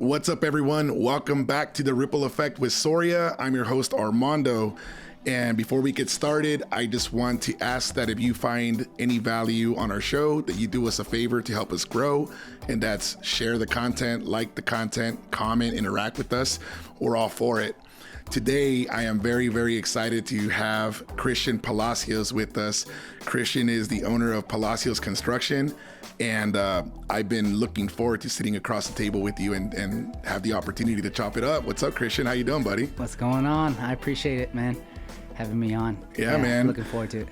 What's up, everyone? Welcome back to the Ripple Effect with Soria. I'm your host, Armando. And before we get started, I just want to ask that if you find any value on our show, that you do us a favor to help us grow. And that's share the content, like the content, comment, interact with us. We're all for it. Today, I am very, very excited to have Christian Palacios with us. Christian is the owner of Palacios Construction. And I've been looking forward to sitting across the table with you and have the opportunity to chop it up. What's up, Christian? How you doing, buddy? What's going on? I appreciate it, man. Having me on. Yeah, man. Looking forward to it.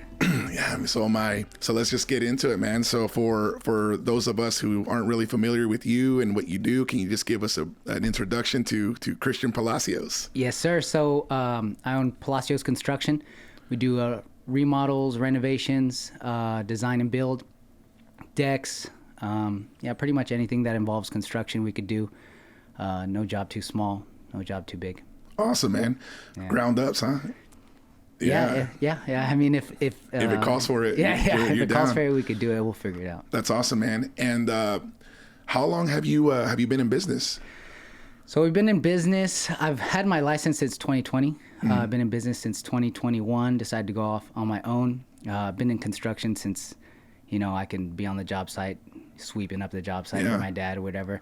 Yeah, so am I. So let's just get into it, man. So for those of us who aren't really familiar with you and what you do, can you just give us an introduction to Christian Palacios? Yes, sir. So I own Palacios Construction. We do remodels, renovations, design and build, decks. Pretty much anything that involves construction we could do. No job too small, no job too big. Awesome, man. Yeah. Ground ups, huh? Yeah. I mean, if it calls for it, if it calls for it, we could do it. We'll figure it out. That's awesome, man. And how long have you been in business? So we've been in business. I've had my license since 2020. I've been in business since 2021. Decided to go off on my own. Been in construction since, I can be on the job site, sweeping up the job site for my dad or whatever.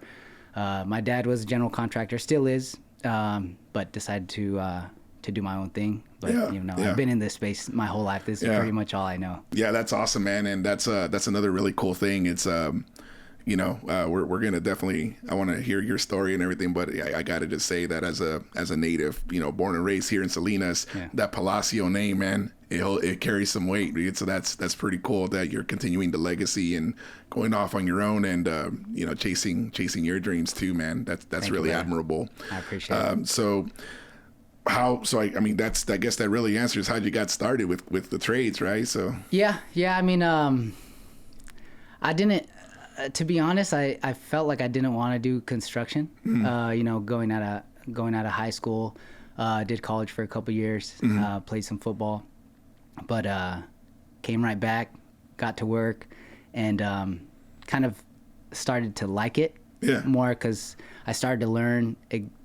My dad was a general contractor, still is, but decided to do my own thing. But I've been in this space my whole life. This is pretty much all I know. Yeah, that's awesome, man. And that's another really cool thing. It's we're gonna definitely, I want to hear your story and everything, but I gotta just say that as a native, born and raised here in Salinas, that Palacio name, man, it carries some weight. Right? So that's pretty cool that you're continuing the legacy and going off on your own and chasing your dreams too, man. That's really admirable. I appreciate it. I guess that really answers how you got started with the trades, right? So yeah. I mean, I didn't. To be honest, I felt like I didn't want to do construction. Going out of high school, did college for a couple years, played some football, but came right back, got to work, and kind of started to like it more because I started to learn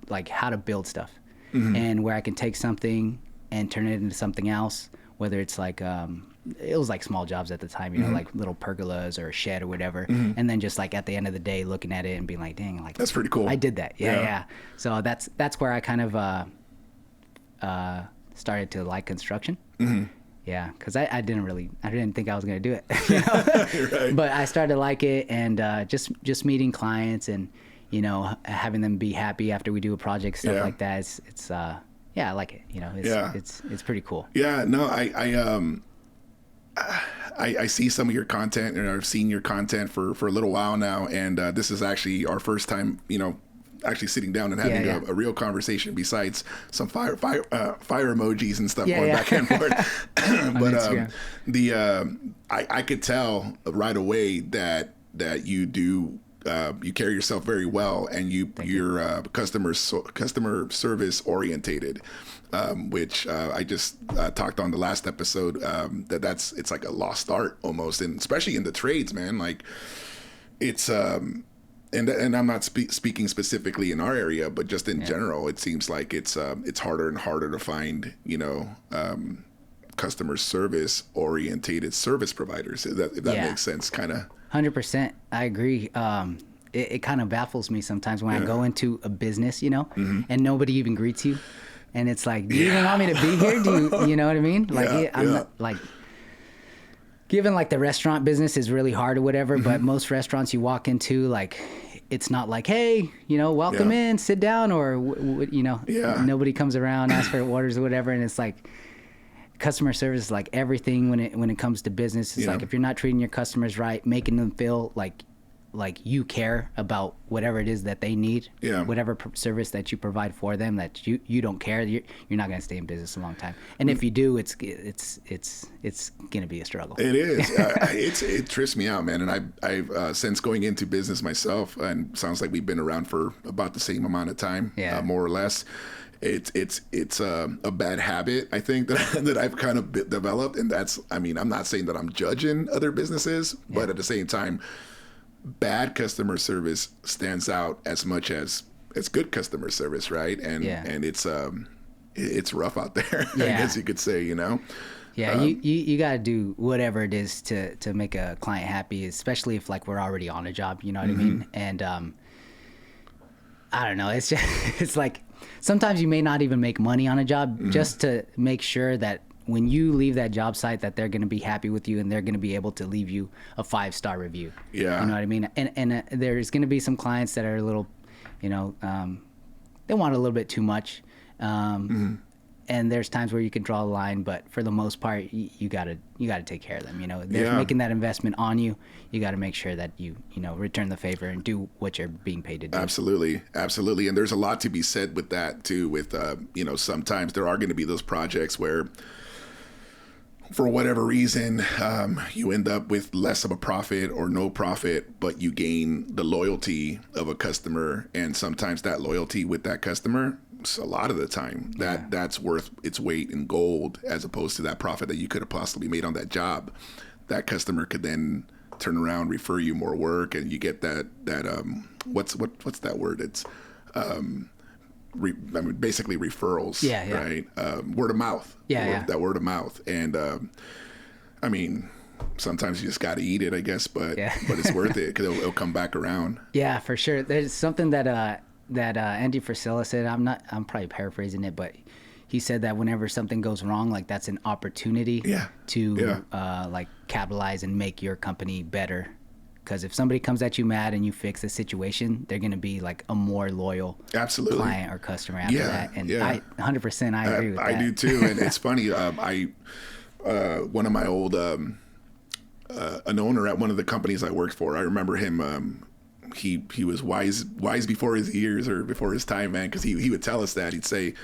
like how to build stuff. And where I can take something and turn it into something else, whether it's like, it was like small jobs at the time, like little pergolas or a shed or whatever. And then just like at the end of the day, looking at it and being like, dang, like that's pretty cool. I did that. Yeah. So that's where I kind of started to like construction. Yeah, because I didn't think I was going to do it. Right. But I started to like it, and just meeting clients and, having them be happy after we do a project, stuff like that. It's I like it. It's pretty cool. Yeah, no, I see some of your content, and I've seen your content for a little while now, and this is actually our first time, actually sitting down and having a real conversation besides some fire emojis and stuff going back and forth. But I could tell right away that you do. You carry yourself very well, and you're customer service orientated, which I just talked on the last episode. It's like a lost art almost, and especially in the trades, man. Like it's and I'm not speaking specifically in our area, but just in general, it seems like it's harder and harder to find customer service orientated service providers. If that makes sense, kind of. 100%. I agree. It kind of baffles me sometimes when I go into a business, and nobody even greets you. And it's like, do you even want me to be here? Do you know what I mean? Like, I'm not, like, given like the restaurant business is really hard or whatever, but most restaurants you walk into, like, it's not like, hey, welcome in, sit down, or, nobody comes around, asks for orders or whatever. And it's like, customer service is like everything when it comes to business. It's like if you're not treating your customers right, making them feel like you care about whatever it is that they need, whatever service that you provide for them, that you don't care, you're not going to stay in business a long time. And if you do, it's going to be a struggle. It is. It trips me out, man. And I've since going into business myself, and sounds like we've been around for about the same amount of time, more or less. It's a bad habit, I think, that I've kind of developed. And I'm not saying that I'm judging other businesses, but at the same time, bad customer service stands out as much as it's good customer service, right? And it's rough out there, I guess you could say, you know. Yeah, you got to do whatever it is to make a client happy, especially if like we're already on a job, you know what I mean? And I don't know, it's just it's like sometimes you may not even make money on a job just to make sure that when you leave that job site that they're going to be happy with you and they're going to be able to leave you a 5-star review. Yeah. You know what I mean? And there's going to be some clients that are a little, you know, they want a little bit too much. And there's times where you can draw a line, but for the most part, you gotta take care of them. You know, they're making that investment on you. You got to make sure that you return the favor and do what you're being paid to do. Absolutely. And there's a lot to be said with that too. With sometimes there are going to be those projects where, for whatever reason, you end up with less of a profit or no profit, but you gain the loyalty of a customer, and sometimes that loyalty with that customer, a lot of the time that's worth its weight in gold, as opposed to that profit that you could have possibly made on that job. That customer could then turn around, refer you more work, and you get that what's that word? It's basically referrals, right? Word of mouth, that word of mouth, and I mean, sometimes you just got to eat it, I guess, but it's worth it because it'll come back around. Yeah, for sure. There's something that Andy Frisella said. I'm probably paraphrasing it, but he said that whenever something goes wrong, like that's an opportunity to like capitalize and make your company better. Because if somebody comes at you mad and you fix the situation, they're going to be like a more loyal client or customer after that. And I 100% I agree with that. I do too. And it's funny. One of my old, an owner at one of the companies I worked for, I remember him, he was wise before his years or before his time, man. Cause he would tell us that. He'd say,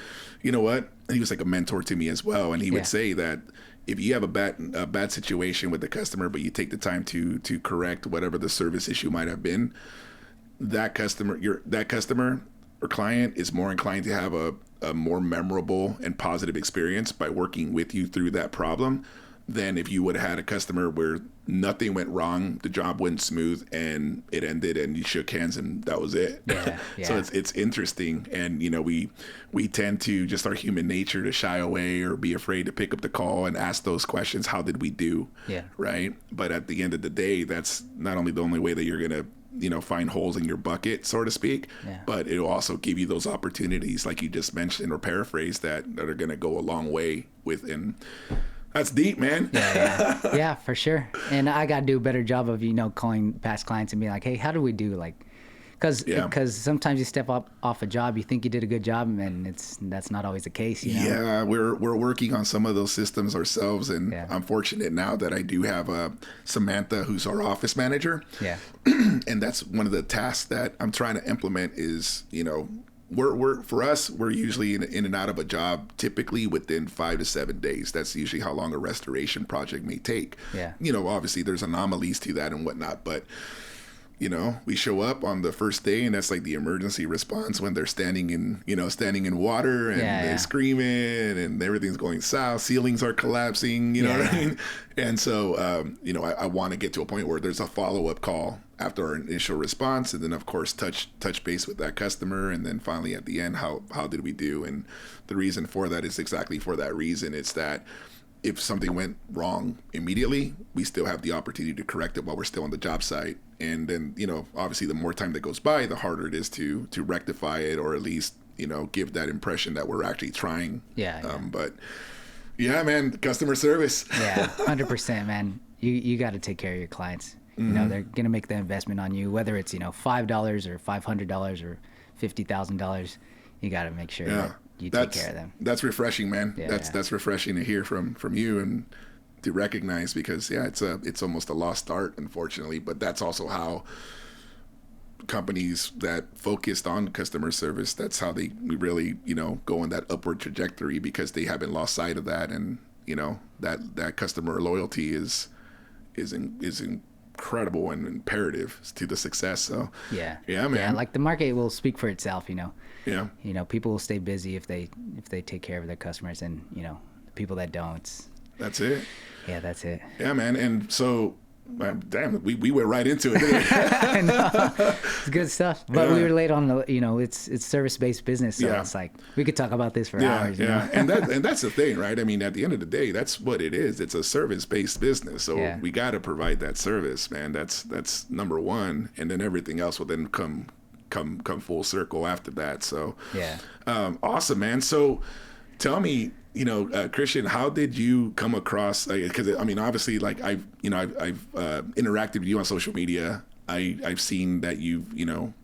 you know what? And he was like a mentor to me as well. And he would say that if you have a bad situation with the customer, but you take the time to correct whatever the service issue might have been, that customer or client is more inclined to have a more memorable and positive experience by working with you through that problem than if you would have had a customer where nothing went wrong, the job went smooth, and it ended, and you shook hands, and that was it. So it's interesting, and we tend to, just our human nature, to shy away or be afraid to pick up the call and ask those questions. How did we do? Right. But at the end of the day, that's not only the only way that you're gonna find holes in your bucket, so to speak, but it'll also give you those opportunities, like you just mentioned or paraphrased, that are gonna go a long way with. And that's deep, man. Yeah, for sure. And I got to do a better job of, calling past clients and being like, hey, how do we do? Like, because sometimes you step off a job, you think you did a good job, and that's not always the case. Yeah, we're working on some of those systems ourselves, and I'm fortunate now that I do have Samantha, who's our office manager. And that's one of the tasks that I'm trying to implement is, we're usually in and out of a job typically within 5 to 7 days. That's usually how long a restoration project may take. Obviously there's anomalies to that and whatnot, but we show up on the first day, and that's like the emergency response when they're standing in water, and they're screaming, and everything's going south. Ceilings are collapsing, you know what I mean? And so, I want to get to a point where there's a follow-up call after our initial response, and then of course touch base with that customer, and then finally at the end, how did we do? And the reason for that is exactly for that reason. It's that if something went wrong immediately, we still have the opportunity to correct it while we're still on the job site. And then, obviously the more time that goes by, the harder it is to rectify it, or at least, give that impression that we're actually trying. But yeah, man, customer service. 100%, man. You got to take care of your clients. They're going to make the investment on you, whether it's, $5 or $500 or $50,000. You got to make sure that you take care of them. That's refreshing, man. That's refreshing to hear from you and to recognize, because it's almost a lost art, unfortunately. But that's also how companies that focused on customer service, that's how they really go in that upward trajectory, because they haven't lost sight of that. And that customer loyalty is incredible and imperative to the success. So man, like the market will speak for itself. People will stay busy if they take care of their customers, and the people that don't, that's it. That's it. Yeah, man. And so Damn, we went right into it. I know. It's good stuff. But we relate on the, it's service-based business. So it's like, we could talk about this for hours. Yeah. And that's the thing, right? I mean, at the end of the day, that's what it is. It's a service-based business. So we got to provide that service, man. That's number one. And then everything else will then come full circle after that. So awesome, man. So tell me, Christian, how did you come across? Because I mean, obviously, like I've interacted with you on social media. I've seen that you've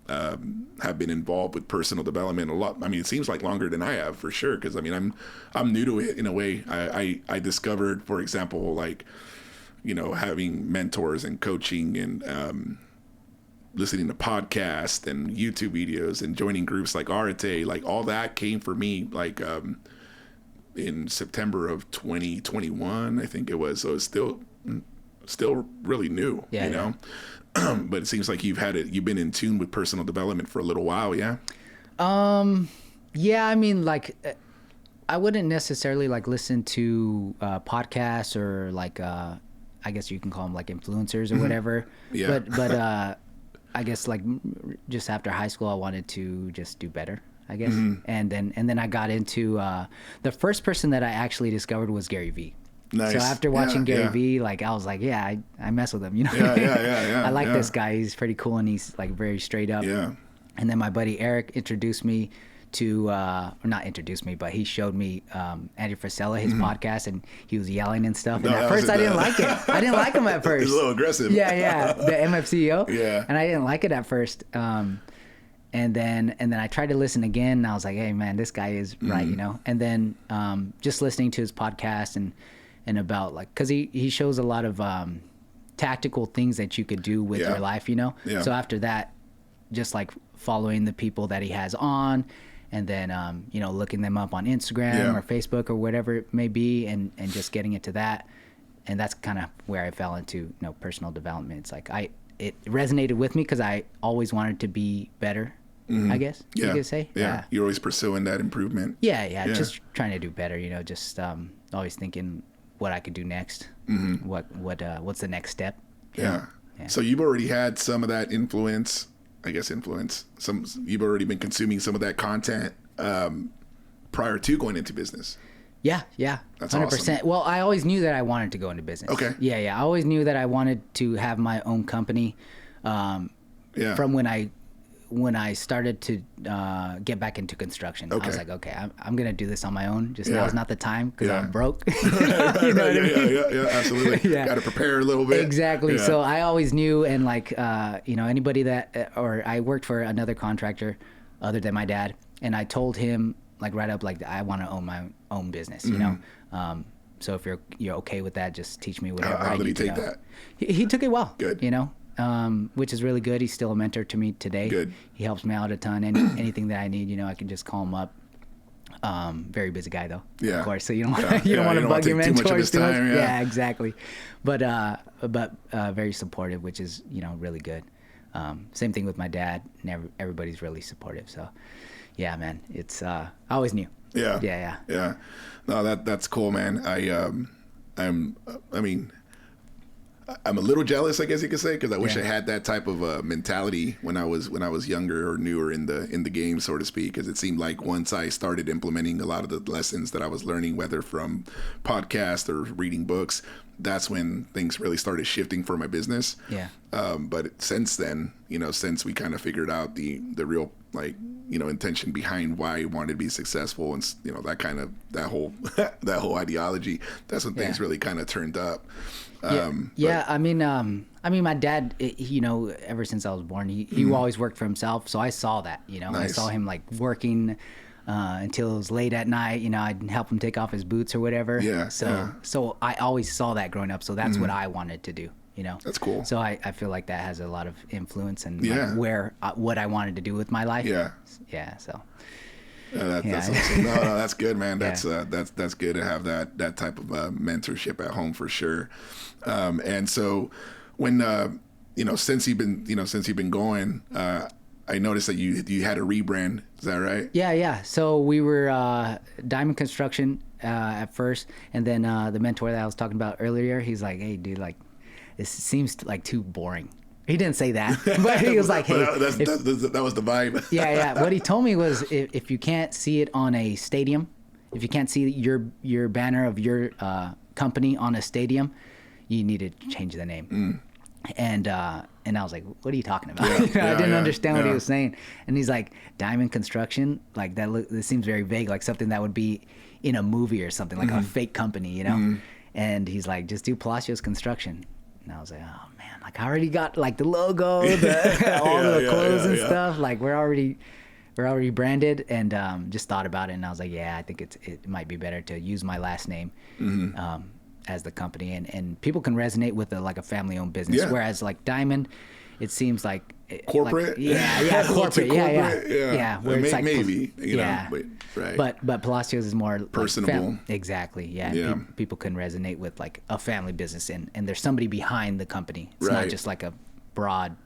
have been involved with personal development a lot. I mean, it seems like longer than I have, for sure. Because I mean, I'm new to it in a way. I discovered, for example, like having mentors and coaching and listening to podcasts and YouTube videos and joining groups like Arate, like all that came for me like in September of 2021, I think it was. So it's still really new, but it seems like you've been in tune with personal development for a little while. Yeah. Yeah. I mean, like, I wouldn't necessarily like listen to podcasts or like, I guess you can call them like influencers or whatever. Yeah. But I guess like just after high school, I wanted to just do better, I guess. And then I got into the first person that I actually discovered was Gary Vee. Nice. So after watching Gary Vee, like I was like, I mess with him, I like this guy. He's pretty cool and he's like very straight up. Yeah. And then my buddy Eric introduced me to, or not introduced me, but he showed me Andy Frisella, his podcast, and he was yelling and stuff. And at first I didn't like it. I didn't like him at first. He's a little aggressive. Yeah, the MFCEO. Yeah. And I didn't like it at first. And then I tried to listen again, and I was like, hey man, this guy is right, And then just listening to his podcast and about like, cause he shows a lot of tactical things that you could do with your life, Yeah. So after that, just like following the people that he has on, and then looking them up on Instagram or Facebook or whatever it may be, and just getting into that. And that's kind of where I fell into personal development. It's like it resonated with me because I always wanted to be better, I guess you could say. Yeah, you're always pursuing that improvement. Yeah, just trying to do better, just always thinking what I could do next, what's the next step. Yeah. So you've already had some of that influence. You've already been consuming some of that content prior to going into business. Yeah. That's 100%. awesome. Well, I always knew that I wanted to go into business. Okay. Yeah. I always knew that I wanted to have my own company. From when I started to get back into construction. Okay. I was like, okay, I'm gonna do this on my own. Just now's not the time because I'm broke. Yeah, absolutely. Got to prepare a little bit. Exactly. Yeah. So I always knew, and like anybody that, or I worked for another contractor other than my dad, and I told him like right up, like I want to own my own business. So if you're okay with that, just teach me whatever. How did he take that? He took it well. Good. Which is really good. He's still a mentor to me today. Good. He helps me out a ton. Anything that I need, I can just call him up. Very busy guy though. Yeah. Of course. So you don't want to bug your mentors too much. Yeah, exactly. But very supportive, which is really good. Same thing with my dad. Everybody's really supportive. So yeah, man, it's I always knew. Yeah. No, that's cool, man. I'm a little jealous, I guess you could say, because I wish I had that type of mentality when I was younger or newer in the game, so to speak. Because it seemed like once I started implementing a lot of the lessons that I was learning, whether from podcasts or reading books, that's when things really started shifting for my business. Yeah. But since then, since we kind of figured out the real intention behind why I wanted to be successful, and that whole ideology, that's when things really kind of turned up. I mean, my dad, ever since I was born, he always worked for himself. So I saw that, Nice. I saw him like working until it was late at night. I'd help him take off his boots or whatever. Yeah. So I always saw that growing up. So that's what I wanted to do. That's cool. So I feel like that has a lot of influence and what I wanted to do with my life. Yeah. So. That's awesome. No, that's good, man. That's good to have that type of mentorship at home for sure. And so when since you've been going, I noticed that you had a rebrand. Is that right? Yeah. So we were Diamond Construction at first, and then the mentor that I was talking about earlier, he's like, "Hey, dude, like." it seems like too boring. He didn't say that, but he was like, hey, that was the vibe. Yeah. What he told me was if you can't see it on a stadium, if you can't see your banner of your company on a stadium, you need to change the name. And I was like, what are you talking about? I didn't understand what he was saying. And he's like, Diamond Construction, like this seems very vague, like something that would be in a movie or something, like a fake company, you know? And he's like, just do Palacios Construction. And I was like, oh man, like I already got like the logo, all the clothes and stuff. Like we're already branded, and just thought about it, and I was like, yeah, I think it might be better to use my last name as the company, and people can resonate with a family-owned business. Whereas like Diamond, it seems like corporate. Like, corporate. Yeah. Where it's like maybe you know, right. But Palacios is more personable. Like exactly. Yeah. People can resonate with like a family business, and there's somebody behind the company. It's not just like a broad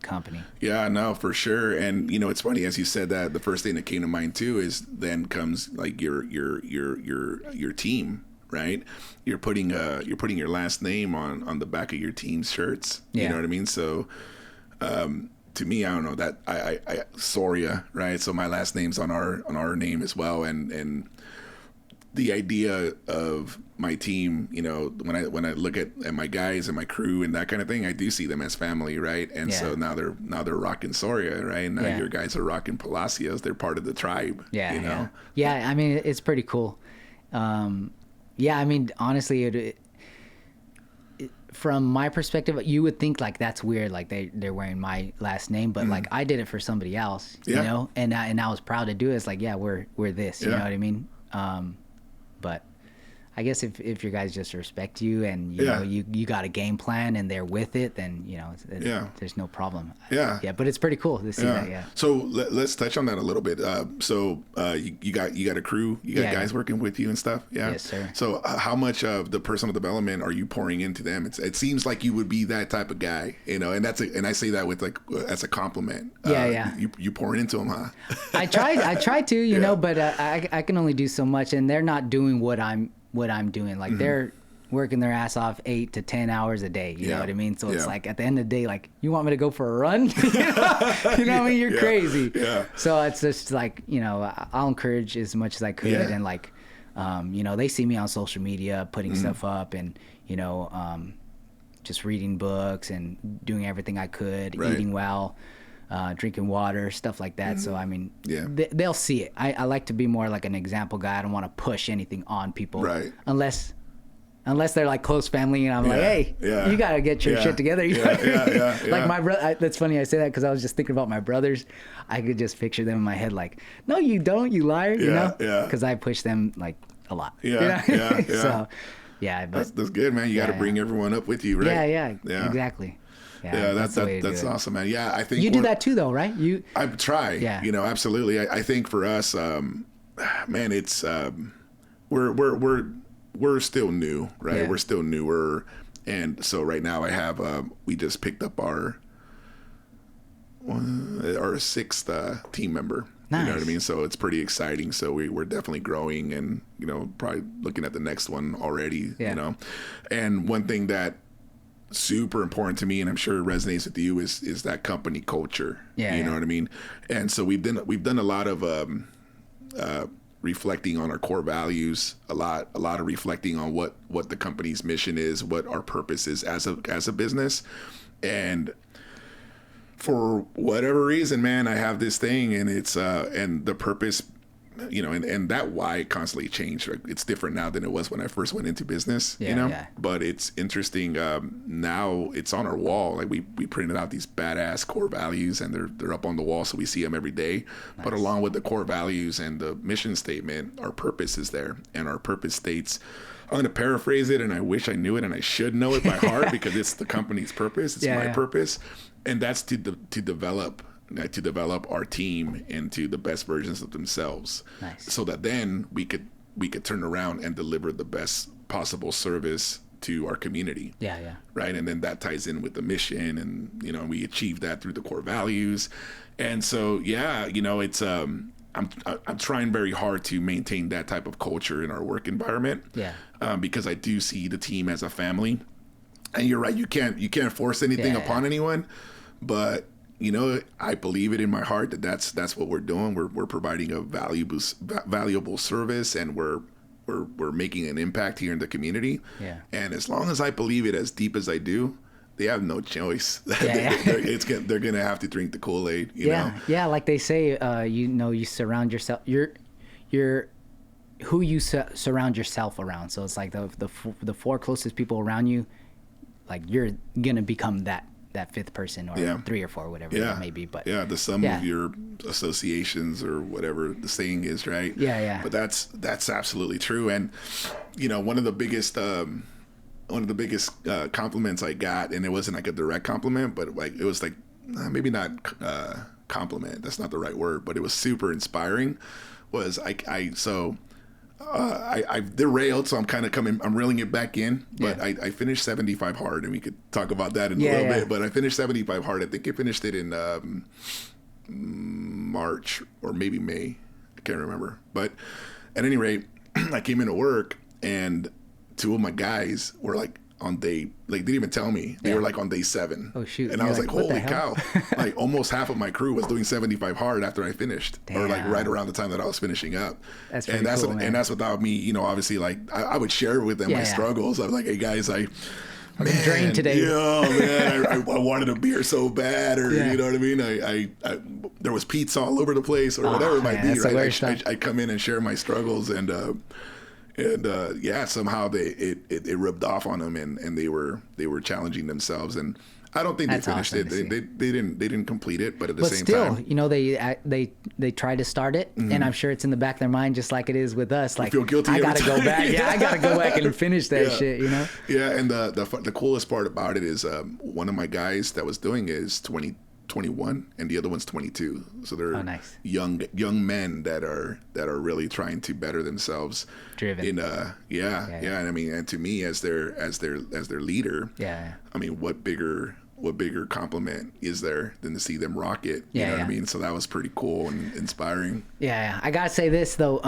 company. Yeah, no, for sure. And it's funny, as you said that, the first thing that came to mind too is then comes like your team, right? You're putting your last name on the back of your team's shirts. You know what I mean? So to me, I don't know, that I Soria, right? So my last name's on our name as well, and the idea of my team, when I look at my guys and my crew and that kind of thing, I do see them as family, right? And so now they're rocking Soria, right? Now your guys are rocking Palacios. They're part of the tribe. Yeah. I mean, it's pretty cool. I mean, honestly, from my perspective, you would think like that's weird, like they're wearing my last name, but like I did it for somebody else, you know, and I was proud to do it. It's like, we're this, you know what I mean? But I guess if your guys just respect you and you know you got a game plan and they're with it, then there's no problem. But it's pretty cool to see that. So let's touch on that a little bit. You got a crew, you got guys working with you and stuff. Yes, sir. So how much of the personal development are you pouring into them? It seems like you would be that type of guy, and I say that with as a compliment. You pouring into them, huh? I try to, you know, but I can only do so much, and they're not doing what I'm doing. Like they're working their ass off 8 to 10 hours a day. You know what I mean? So it's like at the end of the day, like, you want me to go for a run? You know what I mean? You're crazy. So it's just like, I'll encourage as much as I could. And like, they see me on social media putting stuff up, and, just reading books and doing everything I could, eating well, drinking water, stuff like that. So I mean, they'll see it. I like to be more like an example guy. I don't want to push anything on people, unless they're like close family, and I'm like, hey, you gotta get your shit together. Like my brother. That's funny I say that, because I was just thinking about my brothers. I could just picture them in my head like, no, you don't, you liar, you know? Because I push them like a lot. So but that's good, man. You got to bring everyone up with you, right? Yeah, exactly. That's awesome, man. Yeah, I think you do that too, though, right? I try. Absolutely. I think for us, man, it's we're still new, right? We're still newer, and so right now I have we just picked up our 6th team member. Nice. You know what I mean? So it's pretty exciting. So we're definitely growing, and probably looking at the next one already. And one thing that super important to me, and I'm sure it resonates with you, is that company culture. You know what I mean? And so we've done a lot of reflecting on our core values, a lot of reflecting on what the company's mission is, what our purpose is as a business. And for whatever reason, man, I have this thing, and it's and the purpose, and that why constantly changed. It's different now than it was when I first went into business, but it's interesting. Now it's on our wall. Like we printed out these badass core values, and they're up on the wall, so we see them every day. Nice. But along with the core values and the mission statement, our purpose is there, and our purpose states, I'm going to paraphrase it, and I wish I knew it, and I should know it by heart, because it's the company's purpose. It's my purpose, and that's to develop our team into the best versions of themselves. Nice. So that then we could turn around and deliver the best possible service to our community. Right. And then that ties in with the mission, and we achieve that through the core values. And so it's I'm trying very hard to maintain that type of culture in our work environment. Because I do see the team as a family. And you're right. You can't force anything upon anyone, but I believe it in my heart that that's what we're doing. We're providing a valuable service, and we're making an impact here in the community. Yeah. And as long as I believe it as deep as I do, they have no choice. They're gonna have to drink the Kool-Aid. You know? Yeah. Like they say, you surround yourself. You're who you surround yourself around. So it's like the four closest people around you, like you're gonna become that fifth person, or three or four, whatever it may be. But the sum of your associations, or whatever the saying is, right? Yeah. But that's absolutely true. And one of the biggest compliments I got, and it wasn't like a direct compliment, but like it was like maybe not compliment. That's not the right word, but it was super inspiring. Was I've derailed, so I'm reeling it back in, but I finished 75 hard, and we could talk about that in a little bit, but I finished 75 hard. I think I finished it in March or maybe May. I can't remember. But at any rate, I came into work, and two of my guys were like on day, like, they didn't even tell me. They were like on day 7. Oh, shoot. And I was like, holy cow. Like, almost half of my crew was doing 75 hard after I finished. Damn. Or like right around the time that I was finishing up. That's pretty cool, man. And that's without me, obviously, like, I would share with them my struggles. I was like, hey guys, I'm drained today. Man, I wanted a beer so bad, or you know what I mean? I there was pizza all over the place, or whatever it might be, right? I come in and share my struggles, and somehow it rubbed off on them, and they were challenging themselves, and I don't think they finished it. They didn't complete it, but at the same time, they tried to start it, and I'm sure it's in the back of their mind, just like it is with us. Like, feel guilty I gotta go back. I gotta go back and finish that shit. Yeah, and the coolest part about it is one of my guys that was doing it is 21, and the other one's 22. So they're nice. young men that are really trying to better themselves. Driven. And I mean, and to me, as their leader, I mean, what bigger compliment is there than to see them rock it? You know what I mean? So that was pretty cool and inspiring. Yeah, I gotta say this though.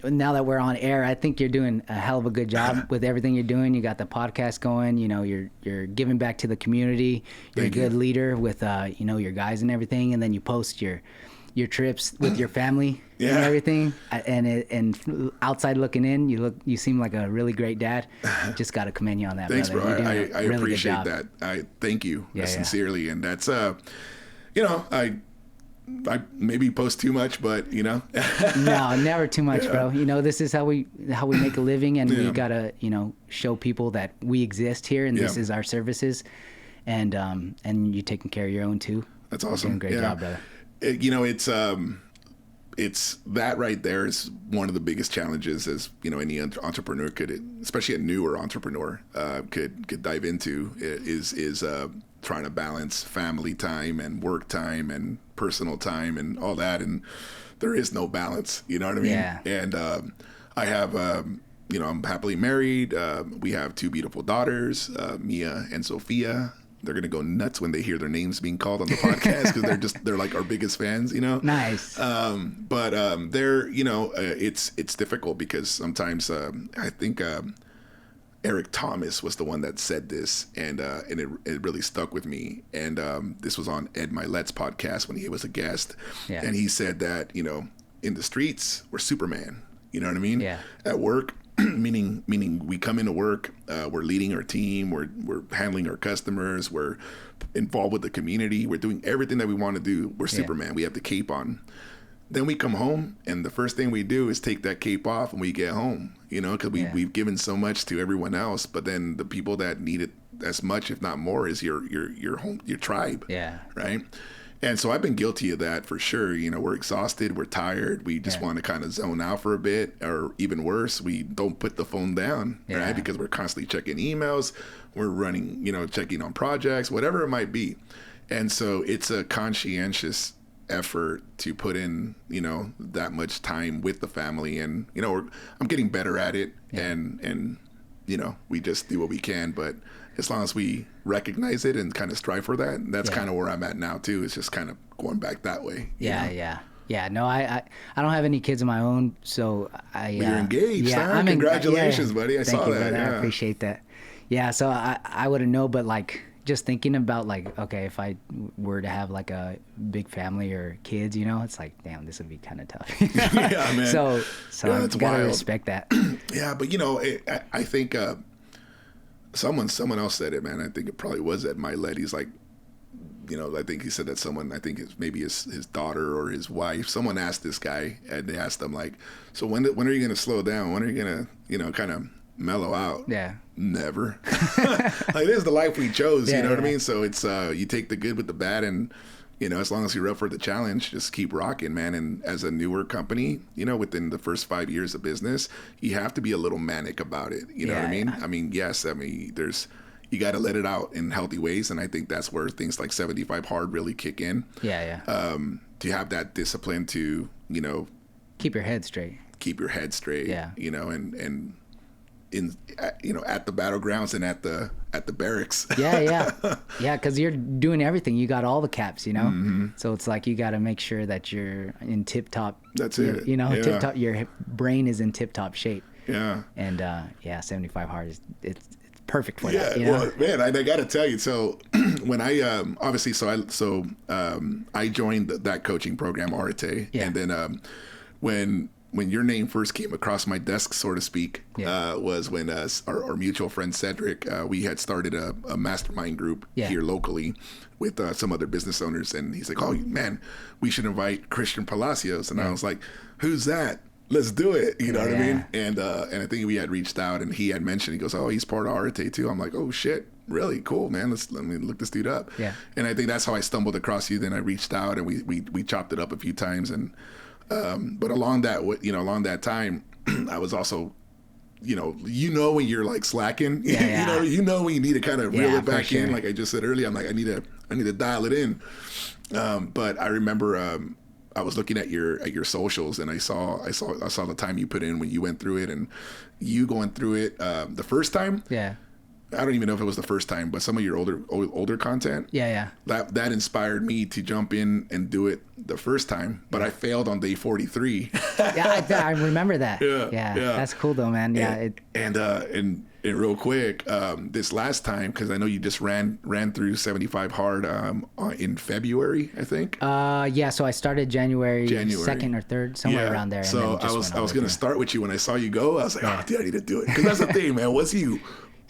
Now that we're on air, I think you're doing a hell of a good job with everything you're doing. You got the podcast going. You're giving back to the community. You're a good leader with your guys and everything. And then you post your trips with your family and everything. And outside looking in, you seem like a really great dad. Just got to commend you on that. Thanks, brother. bro. I really appreciate that. I thank you sincerely. And that's I maybe post too much, but No, never too much, bro. This is how we make a living, and we gotta show people that we exist here, and this is our services, and you taking care of your own too. That's awesome. You're doing a great job, brother. It's that right there is one of the biggest challenges, as any entrepreneur could, especially a newer entrepreneur, could dive into, is trying to balance family time and work time and personal time and all that, and there is no balance. You know what I mean? Yeah. And I have I'm happily married. We have 2 beautiful daughters, Mia and Sophia. They're gonna go nuts when they hear their names being called on the podcast, because they're like our biggest fans, Nice. But they're it's difficult, because sometimes I think Eric Thomas was the one that said this, and it really stuck with me. And this was on Ed Milet's podcast when he was a guest, and he said that in the streets we're Superman. You know what I mean? Yeah. At work, meaning we come into work, we're leading our team, we're handling our customers, we're involved with the community, we're doing everything that we want to do. We're Superman. We have the cape on. Then we come home, and the first thing we do is take that cape off when we get home, because we've given so much to everyone else, but then the people that need it as much, if not more, is your home, your tribe. Yeah. Right. And so I've been guilty of that for sure. We're exhausted, we're tired, we just want to kind of zone out for a bit, or even worse, we don't put the phone down, right? Because we're constantly checking emails, we're running, checking on projects, whatever it might be. And so it's a conscientious effort to put in, that much time with the family, and I'm getting better at it, and we just do what we can, but as long as we recognize it and kind of strive for that, that's kind of where I'm at now too. It's just kind of going back that way. Yeah. No, I don't have any kids of my own, so you're engaged. Congratulations, buddy. I saw that. Brother. I appreciate that. Yeah, so I wouldn't know, but like just thinking about like, okay, if I were to have like a big family or kids, you know, it's like, damn, this would be kind of tough. Yeah, man. So Yeah, I it's gotta wild. respect that. Yeah, but you know, I think someone else said it, man. I think it probably was Ed Milet. He's like, you know, I think he said that someone, I think it's maybe his daughter or his wife, someone asked this guy, and they asked him like, so when are you going to slow down? When are you going to, you know, kind of mellow out? Yeah. Never. Like, this is the life we chose, you know what I yeah. mean? So it's, you take the good with the bad, and, you know, as long as you're up for the challenge, just keep rocking, man. And as a newer company, you know, within the first 5 years of business, you have to be a little manic about it. You know what I mean? I mean, yes, I mean, you got to let it out in healthy ways. And I think that's where things like 75 hard really kick in. Yeah. To have that discipline to, you know, Keep your head straight. Yeah. You know, and in, you know, at the battlegrounds and at the barracks. Yeah. Cause you're doing everything. You got all the caps, you know? Mm-hmm. So it's like, you got to make sure that you're in tip top. That's it. You know, yeah. tip top, your brain is in tip top shape. Yeah. And, 75 hard it's perfect for that. You know? Well, man, I got to tell you. So when I obviously, I joined that coaching program, Arete, and then when your name first came across my desk, so to speak, was when our mutual friend Cedric, we had started a mastermind group here locally with some other business owners, and he's like, "Oh man, we should invite Christian Palacios," and I was like, "Who's that? Let's do it." You know what I mean? And I think we had reached out, and he had mentioned, he goes, "Oh, he's part of Arete too." I'm like, "Oh shit, really? Cool, man. Let me look this dude up." Yeah. And I think that's how I stumbled across you. Then I reached out, and we chopped it up a few times, and but along that time, I was also, you know when you're like slacking, you know when you need to kind of reel it back in. Like I just said earlier, I'm like, I need to dial it in. But I remember. I was looking at your socials, and I saw the time you put in when you went through it, and you going through it the first time. Yeah. I don't even know if it was the first time, but some of your older content. Yeah. That inspired me to jump in and do it the first time, but I failed on day 43. I remember that. Yeah. That's cool though, man. Yeah. And real quick, this last time, because I know you just ran through 75 hard in February, I think. So I started January 2nd or 3rd, somewhere around there. So I was going to start with you when I saw you go. I was like, oh, dude, I need to do it. Because that's the thing, man.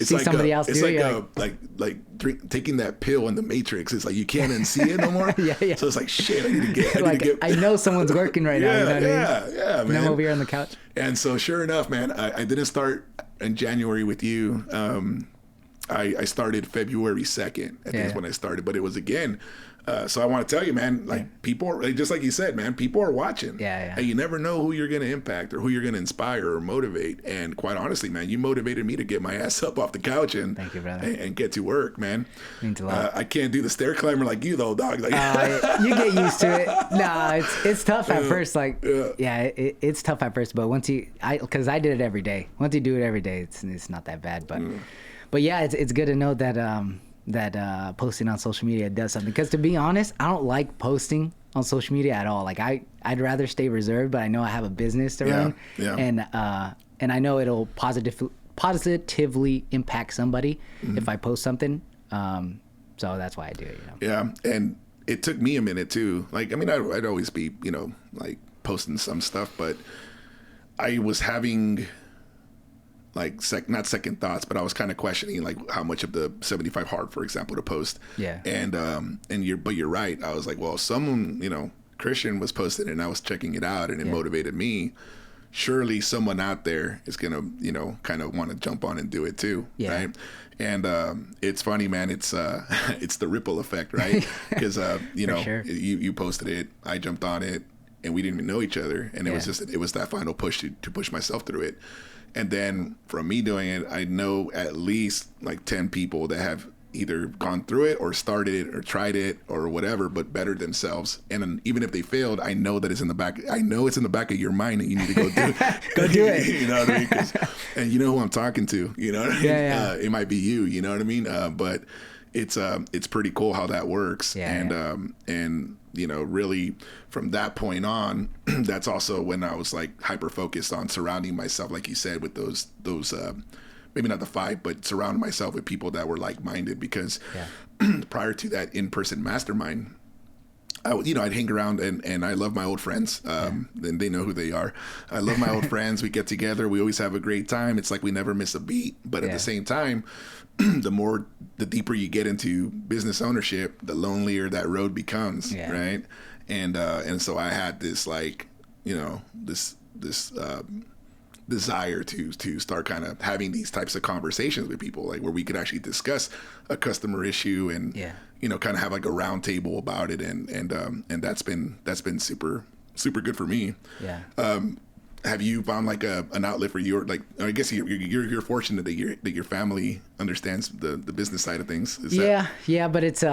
It's like somebody else it's do like taking that pill in the Matrix. It's like you can't unsee it no more. Yeah. So it's like, shit, I need to get. I know someo's working right now. You know what I mean? Yeah, man. And I'm over here on the couch. And so sure enough, man, I didn't start in January with you. I started February 2nd. I think is when I started, but it was again. So I want to tell you, man, like people are, just like you said, man, people are watching. Yeah. And you never know who you're going to impact or who you're going to inspire or motivate. And quite honestly, man, you motivated me to get my ass up off the couch and thank you, brother. And get to work, man. Means a lot. I can't do the stair climber like you though, dog. Like, you get used to it. No, it's tough at first. Like, it's tough at first, but once because I did it every day. Once you do it every day, it's not that bad. But yeah, it's good to know that posting on social media does something, because to be honest, I don't like posting on social media at all. Like I'd rather stay reserved, but I know I have a business to run, and I know it'll positively impact somebody if I post something. So that's why I do it. You know? Yeah, and it took me a minute too. Like, I mean, I'd always be, like posting some stuff, but I was having like not second thoughts, but I was kind of questioning like how much of the 75 hard, for example, to post. Yeah. And you're right. I was like, well, someone, Christian was posting it and I was checking it out and it motivated me. Surely someone out there is going to, kind of want to jump on and do it too. Yeah. Right. And it's funny, man. It's the ripple effect, right? Because, sure. you posted it, I jumped on it, and we didn't even know each other. And it was that final push to push myself through it. And then from me doing it, I know at least like 10 people that have either gone through it or started it or tried it or whatever, but bettered themselves. And even if they failed, I know that it's in the back. I know it's in the back of your mind and you need to go do it. Go do it. You know what I mean? And you know who I'm talking to, you know what I mean? Yeah. It might be you know what I mean? But it's pretty cool how that works. Yeah, and really from that point on, that's also when I was like hyper focused on surrounding myself, like you said, with those maybe not the fight, but surround myself with people that were like-minded, because prior to that in-person mastermind, I'd hang around and I love my old friends. And they know who they are. I love my old friends. We get together. We always have a great time. It's like we never miss a beat. But at the same time, the deeper you get into business ownership, the lonelier that road becomes, right? And so I had this, like, this desire to start kind of having these types of conversations with people, like where we could actually discuss a customer issue and kind of have like a round table about it, and that's been super good for me. Have you found like an outlet for your, like, I guess you're fortunate that your family understands the business side of things? But it's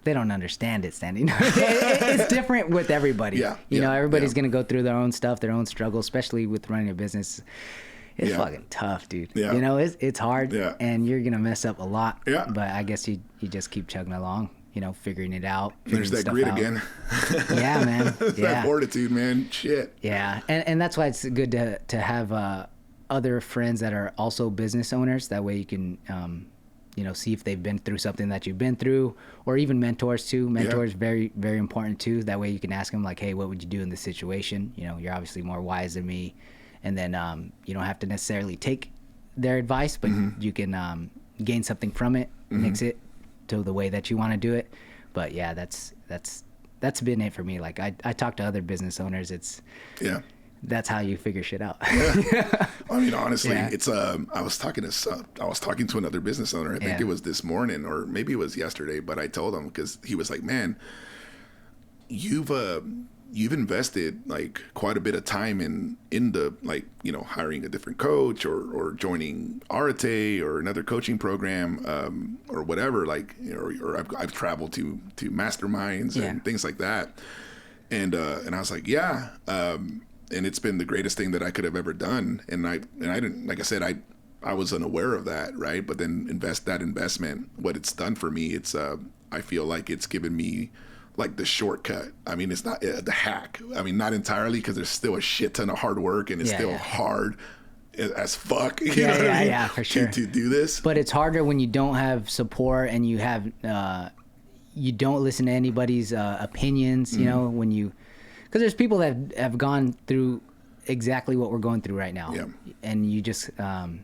they don't understand it, Sandy. It's different with everybody. Everybody's gonna go through their own stuff, their own struggles, especially with running a business. It's fucking tough, dude. It's hard, and you're gonna mess up a lot. But I guess you just keep chugging along, figuring it out. There's that grit again. Yeah, man. That fortitude, man. Shit. Yeah, and that's why it's good to have other friends that are also business owners. That way you can see if they've been through something that you've been through, or even mentors too. Mentors, very, very important too. That way you can ask them, like, hey, what would you do in this situation? You're obviously more wise than me. And then you don't have to necessarily take their advice, but you can gain something from it, mix it to the way that you want to do it. But yeah, that's been it for me. Like I talk to other business owners. That's how you figure shit out. I mean, honestly, it's I was talking to another business owner. I think it was this morning, or maybe it was yesterday, but I told him, because he was like, man, you've invested like quite a bit of time in the, like, hiring a different coach or joining Arate or another coaching program, or whatever, like, or I've traveled to masterminds and things like that. And I was like, and it's been the greatest thing that I could have ever done. And I didn't, like I said, I was unaware of that, right? But then investment, what it's done for me, it's I feel like it's given me like the shortcut. I mean, it's not the hack. I mean, not entirely, because there's still a shit ton of hard work, and it's still hard as fuck. You know what I mean? For sure. To do this. But it's harder when you don't have support, and you have you don't listen to anybody's opinions. When you. Because there's people that have gone through exactly what we're going through right now, and you just and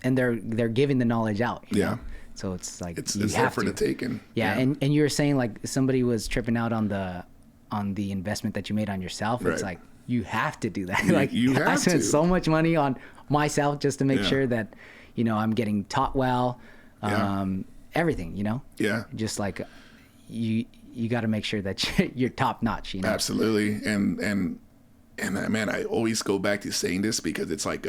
they're giving the knowledge out. You know? So it's like it's there for the taking. And you were saying, like, somebody was tripping out on the investment that you made on yourself. Right. It's like you have to do that. Like, I spent so much money on myself just to make sure that I'm getting taught well, everything. Just like you got to make sure that you're top notch, Absolutely. And man, I always go back to saying this, because it's like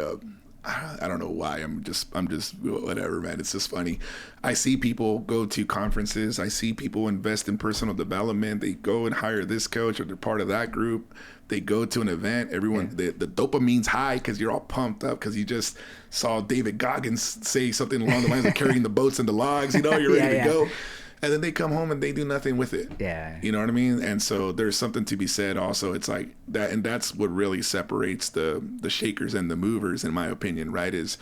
I don't know why, I'm just whatever, man. It's just funny. I see people go to conferences. I see people invest in personal development. They go and hire this coach, or they're part of that group. They go to an event. Everyone, the dopamine's high, because you're all pumped up because you just saw David Goggins say something along the lines of carrying the boats and the logs. You're ready to go. And then they come home and they do nothing with it. You know what I mean? And so there's something to be said also. It's like that, and that's what really separates the shakers and the movers, in my opinion, right? Is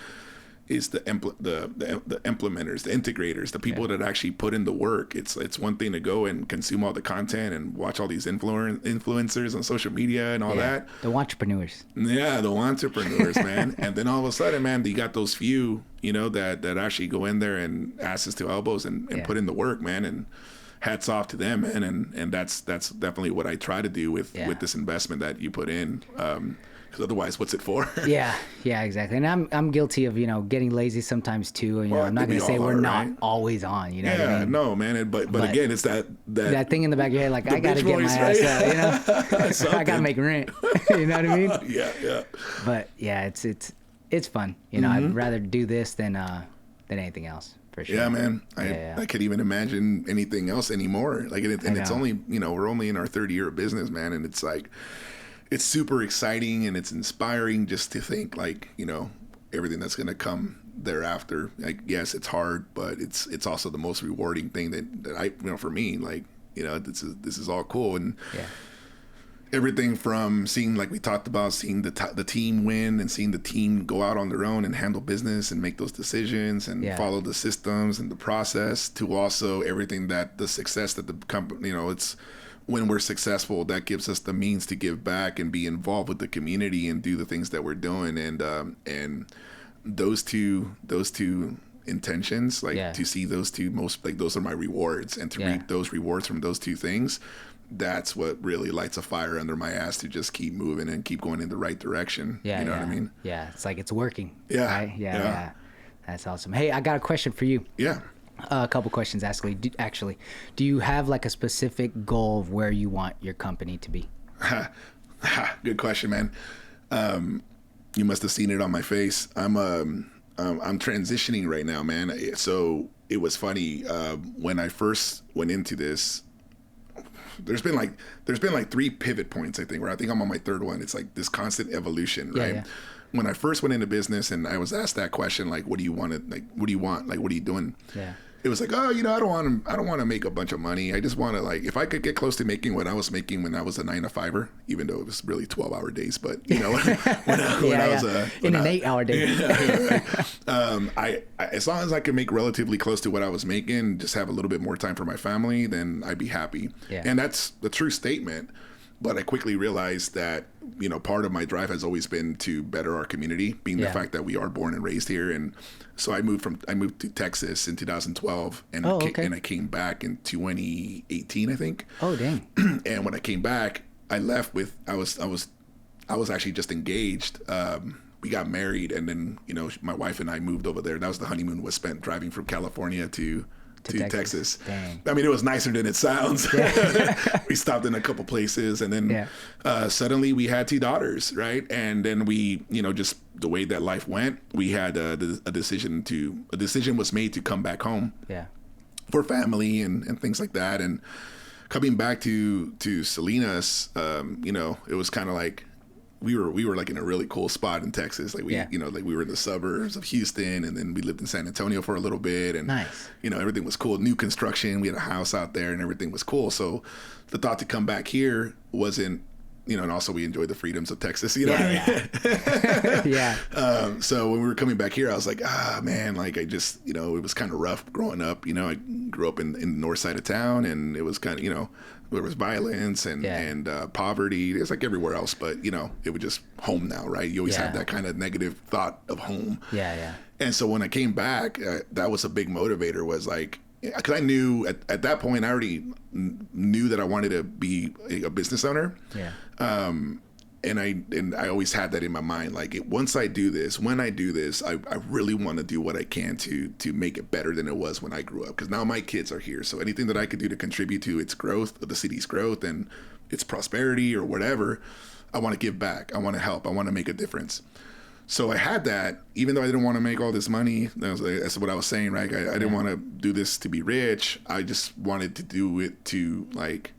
the implementers, the integrators, the people that actually put in the work. It's one thing to go and consume all the content and watch all these influencers on social media and all that. The entrepreneurs. Yeah, the entrepreneurs, man. And then all of a sudden, man, you got those few, that actually go in there and asses to elbows and put in the work, man. And hats off to them, man. And that's definitely what I try to do with this investment that you put in. Because otherwise, what's it for? Yeah, exactly. And I'm guilty of getting lazy sometimes too. I'm not gonna say we're not always on. You know what I mean? No, man. But again, it's that thing in the back of your head, like, I gotta get my ass out. I gotta make rent. You know what I mean? Yeah. But yeah, it's fun. I'd rather do this than anything else, for sure. Yeah, man. I can't even imagine anything else anymore. Like, and it's only we're only in our third year of business, man, and it's like. It's super exciting, and it's inspiring just to think, like, everything that's going to come thereafter. Like, yes, it's hard, but it's also the most rewarding thing that I, for me, like, this is all cool. And everything from seeing, like we talked about, seeing the team win and seeing the team go out on their own and handle business and make those decisions and follow the systems and the process, to also everything that the success that the company, it's when we're successful, that gives us the means to give back and be involved with the community and do the things that we're doing. And those two intentions, like to see those two those are my rewards, and to reap those rewards from those two things, that's what really lights a fire under my ass to just keep moving and keep going in the right direction. You know what I mean? Yeah. It's like it's working. Yeah. Right? Yeah. That's awesome. Hey, I got a question for you. Yeah. A couple questions, actually. Do you have like a specific goal of where you want your company to be? Good question, man. You must have seen it on my face. I'm transitioning right now, man. So it was funny when I first went into this. There's been like 3 pivot points, I think, where I think I'm on my third one. It's like this constant evolution, right? Yeah. When I first went into business and I was asked that question, like, what do you want? What do you want? Like, what are you doing? Yeah. It was like, I don't want to make a bunch of money. I just want to, like, if I could get close to making what I was making when I was a 9-to-5er, even though it was really 12-hour days, but when I was in an 8-hour day. As long as I could make relatively close to what I was making, just have a little bit more time for my family, then I'd be happy. Yeah. And that's the true statement. But I quickly realized that, part of my drive has always been to better our community, being the fact that we are born and raised here. And so I moved to Texas in 2012, and I came back in 2018, I think. Oh, dang. And when I came back, I left with, I was actually just engaged. We got married, and then, my wife and I moved over there. That was the honeymoon was spent driving from California to Texas. Dang. I mean, it was nicer than it sounds. Yeah. We stopped in a couple places, and then suddenly we had 2 daughters, right? And then we, just the way that life went, we had a decision was made to come back home for family and things like that. And coming back to Salinas, it was kind of like, we were like in a really cool spot in Texas. Like like we were in the suburbs of Houston, and then we lived in San Antonio for a little bit, and nice. Everything was cool. New construction. We had a house out there, and everything was cool. So the thought to come back here wasn't, and also we enjoyed the freedoms of Texas. So when we were coming back here, I was like, man, like I just, it was kind of rough growing up. I grew up in the north side of town, and it was kind of, there was violence and poverty. It's like everywhere else, but it was just home now, right? You always have that kind of negative thought of home. Yeah. And so when I came back, that was a big motivator, was like, because I knew at that point, I already knew that I wanted to be a business owner. Yeah. And I always had that in my mind. Like, when I do this, I really want to do what I can to make it better than it was when I grew up. Because now my kids are here. So anything that I could do to contribute to its growth, the city's growth and its prosperity or whatever, I want to give back. I want to help. I want to make a difference. So I had that, even though I didn't want to make all this money. That's what I was saying, right? I didn't want to do this to be rich. I just wanted to do it to, like,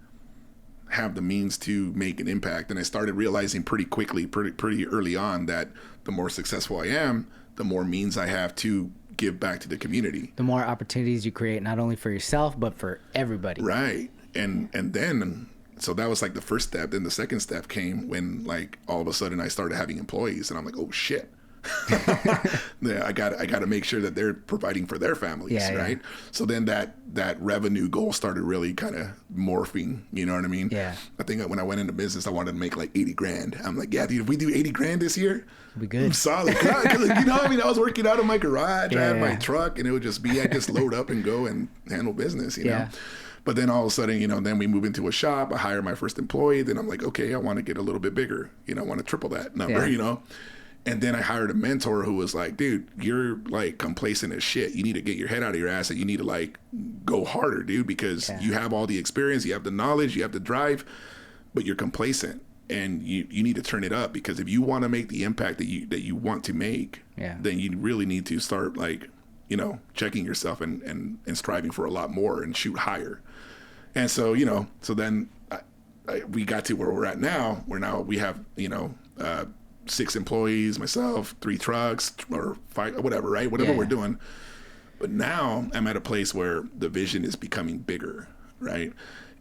have the means to make an impact. And I started realizing pretty quickly, pretty early on, that the more successful I am, the more means I have to give back to the community. The more opportunities you create, not only for yourself, but for everybody. Right. And then, so that was like the first step. Then the second step came when, like, all of a sudden I started having employees, and I'm like, oh shit. I got to make sure that they're providing for their families, right? So then that revenue goal started really kind of morphing, you know what I mean? Yeah. I think when I went into business, I wanted to make like 80 grand. I'm like, yeah, dude, if we do 80 grand this year, we'll be good. I'm solid. I was working out of my garage. I had my truck, and it would just be, I just load up and go and handle business, you know? But then all of a sudden, then we move into a shop. I hire my first employee. Then I'm like, okay, I want to get a little bit bigger. I want to triple that number, And then I hired a mentor who was like, dude, you're like complacent as shit. You need to get your head out of your ass, and you need to like go harder, dude, because you have all the experience, you have the knowledge, you have the drive, but you're complacent, and you need to turn it up, because if you want to make the impact that you want to make, then you really need to start like, checking yourself and striving for a lot more and shoot higher. And so, so then we got to where we're at now, where now we have, 6 employees, myself, 3 trucks, or 5, whatever, right? Whatever we're doing. But now I'm at a place where the vision is becoming bigger, right?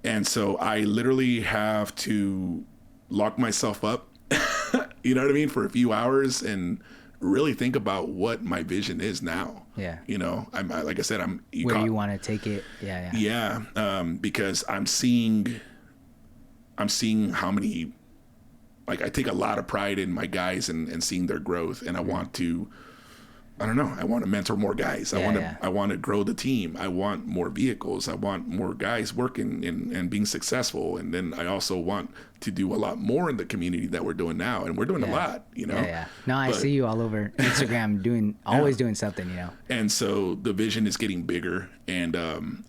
And so I literally have to lock myself up, you know what I mean, for a few hours and really think about what my vision is now. Yeah. You know, like I said, where you want to take it. Yeah. Yeah. Because I'm seeing how many, like I take a lot of pride in my guys and seeing their growth, and I want to, I don't know, I want to mentor more guys. I want to grow the team. I want more vehicles. I want more guys working and being successful. And then I also want to do a lot more in the community that we're doing now. And we're doing a lot, you know? Yeah. No, I see you all over Instagram always doing something, you know? And so the vision is getting bigger, and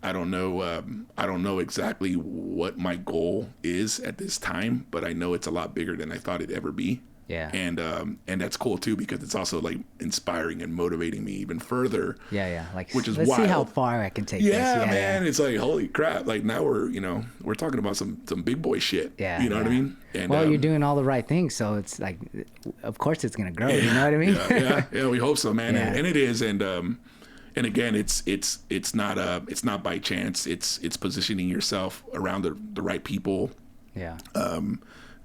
I don't know exactly what my goal is at this time, but I know it's a lot bigger than I thought it'd ever be. Yeah. And that's cool too, because it's also like inspiring and motivating me even further. Yeah. Like, which is let's wild. See how far I can take this. Yeah, man. It's like, holy crap. Like now we're talking about some big boy shit. Yeah. You know what I mean? And, well, you're doing all the right things, so it's like, of course it's gonna grow. You know what I mean? Yeah. We hope so, man. And it is. And again, it's not by chance. It's positioning yourself around the right people. Yeah.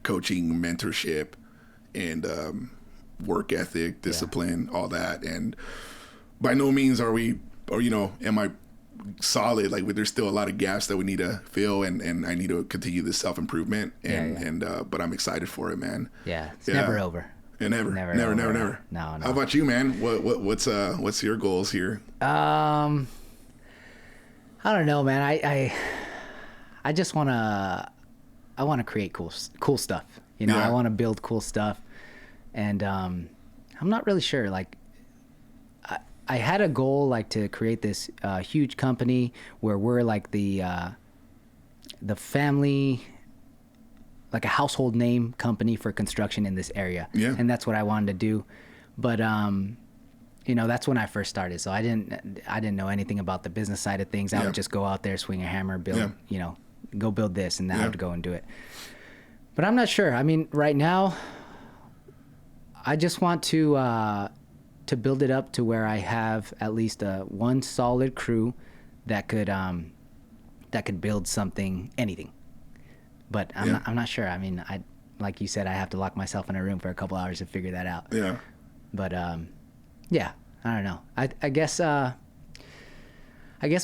Coaching, mentorship, and work ethic, discipline, all that. And by no means am I solid. Like there's still a lot of gaps that we need to fill, and I need to continue this self-improvement. But I'm excited for it, man. Yeah, it's never over. And never. No. How about you, man? What's your goals here? I don't know, man. I just wanna create cool stuff. You know, I want to build cool stuff, and I'm not really sure. Like, I had a goal like to create this huge company where we're like the family, like a household name company for construction in this area. Yeah. And that's what I wanted to do, but you know, that's when I first started. So I didn't know anything about the business side of things. I would just go out there, swing a hammer, build, you know, go build this, and then I would go and do it. But I'm not sure. I mean, right now, I just want to build it up to where I have at least one solid crew that could build something, anything. But I'm not sure. I mean, like you said, I have to lock myself in a room for a couple hours to figure that out. Yeah. But yeah, I don't know. I guess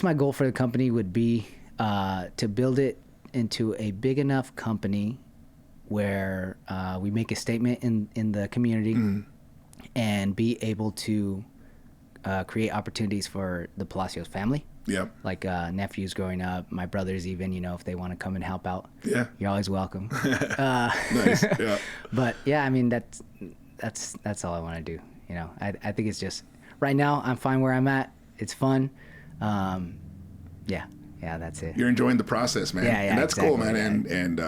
my goal for the company would be to build it into a big enough company where we make a statement in the community and be able to create opportunities for the Palacios family. Yeah. Like nephews growing up, my brothers even, you know, if they want to come and help out. Yeah. You're always welcome. Nice. Yeah. But yeah, I mean, that's all I want to do. You know, I think it's just, right now I'm fine where I'm at. It's fun. Yeah, that's it. You're enjoying the process, man. Yeah, and that's exactly, cool, man. And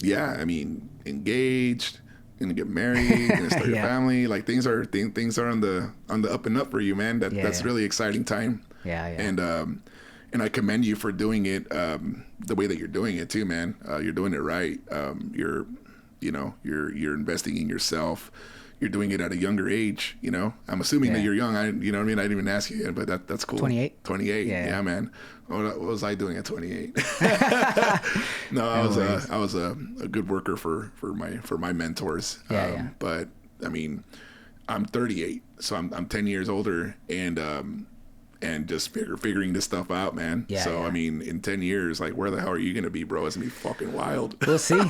yeah, I mean, engaged, gonna get married, gonna start your family. Like things are on the up and up for you, man. That's really exciting time. Yeah. And I commend you for doing it the way that you're doing it too, man. You're doing it right. You're investing in yourself. You're doing it at a younger age, you know. I'm assuming that you're young. You know what I mean? I didn't even ask you yet, but that's cool. 28. 28. Yeah, man. What was I doing at 28? No, I was a good worker for my mentors. Yeah. But I mean, I'm 38, so I'm 10 years older, and just figuring this stuff out, man. Yeah, I mean, in 10 years, like, where the hell are you gonna be, bro? It's gonna be fucking wild. We'll see.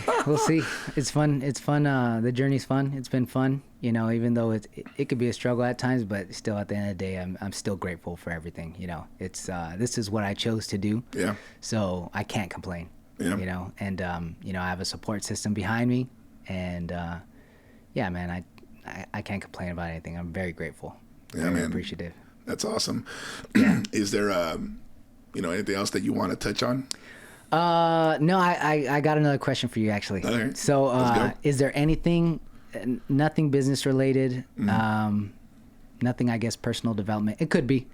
It's fun. The journey's fun. It's been fun. You know, even though it could be a struggle at times, but still at the end of the day, I'm still grateful for everything. You know, it's this is what I chose to do. Yeah. So I can't complain. Yeah. You know, and you know, I have a support system behind me, and yeah, man, I can't complain about anything. I'm very grateful. Yeah, very man. Appreciative. That's awesome. Is there anything else that you want to touch on? No, I got another question for you actually. Okay. So is there anything, nothing business related, nothing, I guess, personal development? It could be,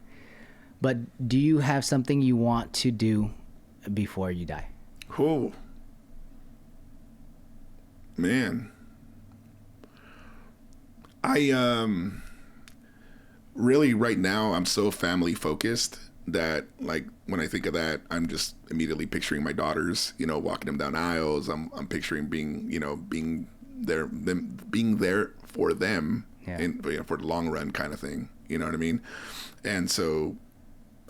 but do you have something you want to do before you die? Oh, man. I really right now I'm so family focused that, like, when I think of that, I'm just immediately picturing my daughters, you know, walking them down aisles. I'm picturing being, you know, being there for them, and, you know, for the long run kind of thing. You know what I mean? And so,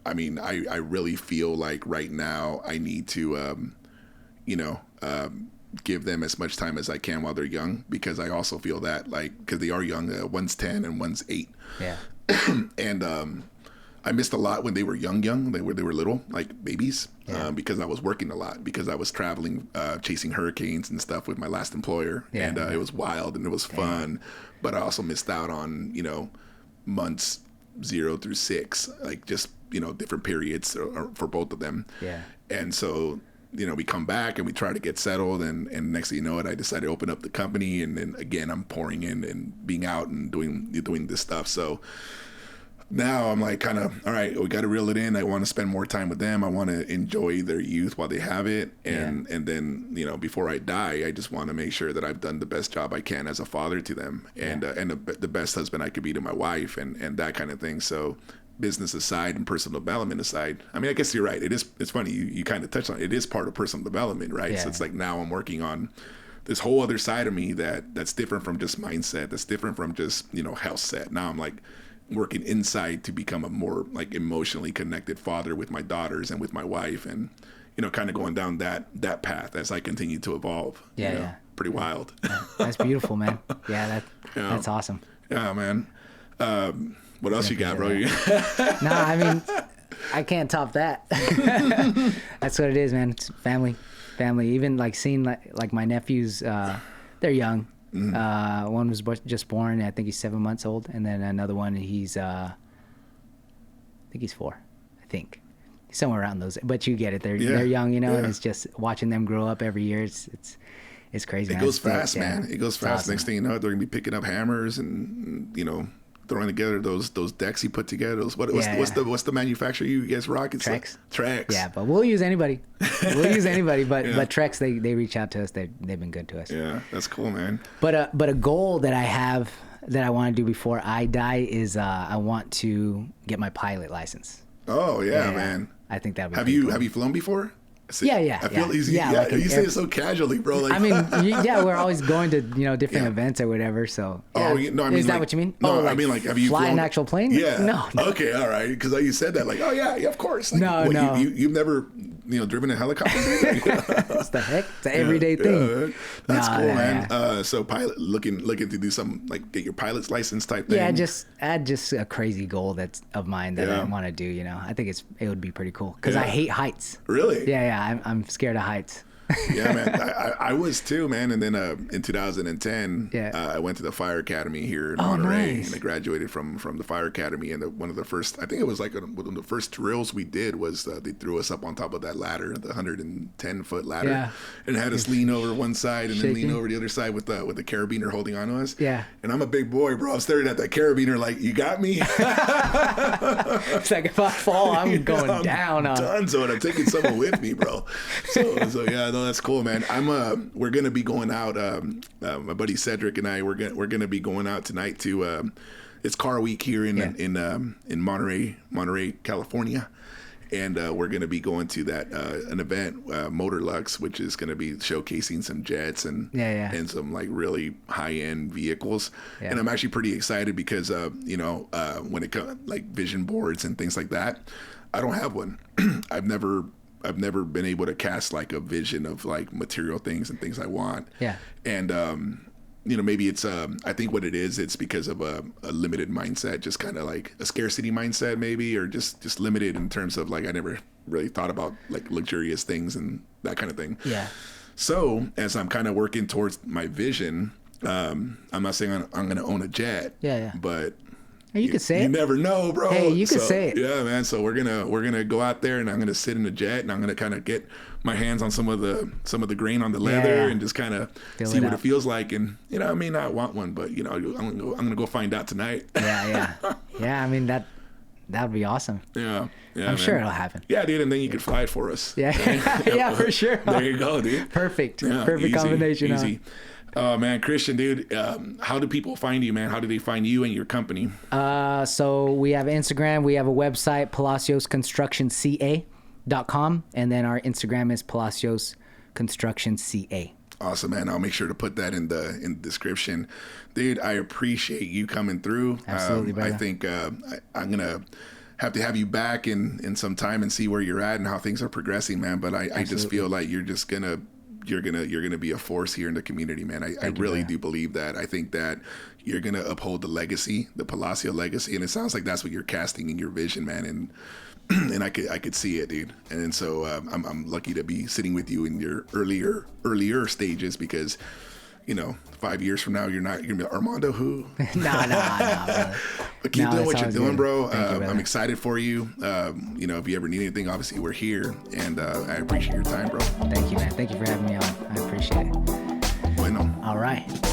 I mean, I really feel like right now I need to, you know, give them as much time as I can while they're young, because I also feel that, like, because they are young, one's 10 and one's 8. Yeah. And I missed a lot when they were young. They were little, like babies, because I was working a lot, because I was traveling, chasing hurricanes and stuff with my last employer. And it was wild and it was fun, but I also missed out on, you know, months 0 through 6, like, just, you know, different periods for both of them. Yeah. And so, you know, we come back and we try to get settled, and next thing you know it, I decided to open up the company, and then again I'm pouring in and being out and doing this stuff. So now I'm like, kind of, all right, we got to reel it in. I want to spend more time with them. I want to enjoy their youth while they have it, and then, you know, before I die, I just want to make sure that I've done the best job I can as a father to them, and the best husband I could be to my wife, and that kind of thing. So, business aside and personal development aside, I mean, I guess you're right. It's funny, you kind of touched on it. It is part of personal development, right? Yeah. So it's like, now I'm working on this whole other side of me that's different from just mindset, that's different from just, you know, health set. Now I'm like working inside to become a more, like, emotionally connected father with my daughters and with my wife, and, you know, kind of going down that path as I continue to evolve. Yeah, you know? Pretty wild. Yeah. That's beautiful, man. Yeah, that's awesome. Yeah, man. What else you got, bro? No, I mean, I can't top that. That's what it is, man. It's family. Even like seeing like my nephews, they're young. Mm-hmm. One was just born. I think he's 7 months old, and then another one, he's I think he's 4. I think somewhere around those. But you get it. They're young, you know, and it's just watching them grow up every year. It's crazy. It goes fast, man. It goes fast. Awesome. Next thing you know, they're gonna be picking up hammers and, you know, throwing together those decks you put together. What's the manufacturer you guys rock? It's Trex. Trex. Yeah, but we'll use anybody. But Trex, they reach out to us. They've been good to us. Yeah, that's cool, man. But a goal that I have that I want to do before I die is I want to get my pilot license. Oh yeah, man. I think that would be cool. Have you flown before? Yeah. I feel easy. Yeah, like you say it so casually, bro. Like, I mean, we're always going to, you know, different events or whatever. So. Yeah. Oh no, I mean, is that what you mean? No, I mean, like, have you fly flown an actual plane? Yeah. No. Okay, all right. Because you said that, like, oh yeah, of course. Like, no. You've never, you know, driven a helicopter? What the heck? It's an everyday thing. That's cool, man. So pilot, looking to do some, like, get your pilot's license type thing. Yeah, just a crazy goal that's of mine that I want to do. You know, I think it would be pretty cool because I hate heights. Really? Yeah. I'm scared of heights. Yeah, man. I was too, man. And then in 2010, I went to the fire academy here in Monterey, nice. and I graduated from the fire academy. And one of the first, I think it was like one of the first drills we did was they threw us up on top of that ladder, the 110-foot ladder, and had us lean over one side and then lean over the other side with the carabiner holding on to us. Yeah. And I'm a big boy, bro. I'm staring at that carabiner like, you got me. It's like, if I fall, I'm going down. I'm done. So I'm taking someone with me, bro. So yeah. No, that's cool, man. We're gonna be going out. My buddy Cedric and I, we're gonna be going out tonight to. It's Car Week here in Monterey, California, and we're gonna be going to an event, Motor Lux, which is gonna be showcasing some jets and some, like, really high end vehicles. Yeah. And I'm actually pretty excited because when it comes, like, vision boards and things like that, I don't have one. I've never been able to cast, like, a vision of, like, material things and things I want. Yeah. And, maybe it's, I think what it is, it's because of a limited mindset, just kind of like a scarcity mindset maybe, or just limited in terms of, like, I never really thought about, like, luxurious things and that kind of thing. Yeah. So as I'm kind of working towards my vision, I'm not saying I'm going to own a jet. Yeah. But you could say it. You never know, bro. Hey, you could say it. Yeah, man. So we're gonna go out there, and I'm gonna sit in a jet, and I'm gonna kind of get my hands on some of the grain on the leather, and just kind of see what it feels like. And I may not want one, but I'm gonna go find out tonight. Yeah. I mean that would be awesome. Yeah. I'm sure it'll happen. Yeah, dude, and then you could fly it for us. Yeah. Yeah, for sure. There you go, dude. Perfect. Perfect combination. Easy. Oh man, Christian, dude, how do people find you, man? How do they find you and your company? So we have Instagram, we have a website, palaciosconstructionca.com, and then our Instagram is Palacios Construction CA. Awesome, man. I'll make sure to put that in the description. Dude, I appreciate you coming through. Absolutely, brother. I think I'm gonna have to have you back in some time and see where you're at and how things are progressing, man. But I just feel like you're gonna be a force here in the community, man. I really do believe that. I think that you're gonna uphold the legacy, the Palacio legacy, and it sounds like that's what you're casting in your vision, man. And I could see it, dude. And so I'm lucky to be sitting with you in your earlier stages, because 5 years from now you're gonna be Armando who. Nah. But keep doing what you're doing, good. bro. I'm excited for you. If you ever need anything, obviously we're here, and I appreciate your time, bro. Thank you, man. Thank you for having me on. I appreciate it. Bueno. All right.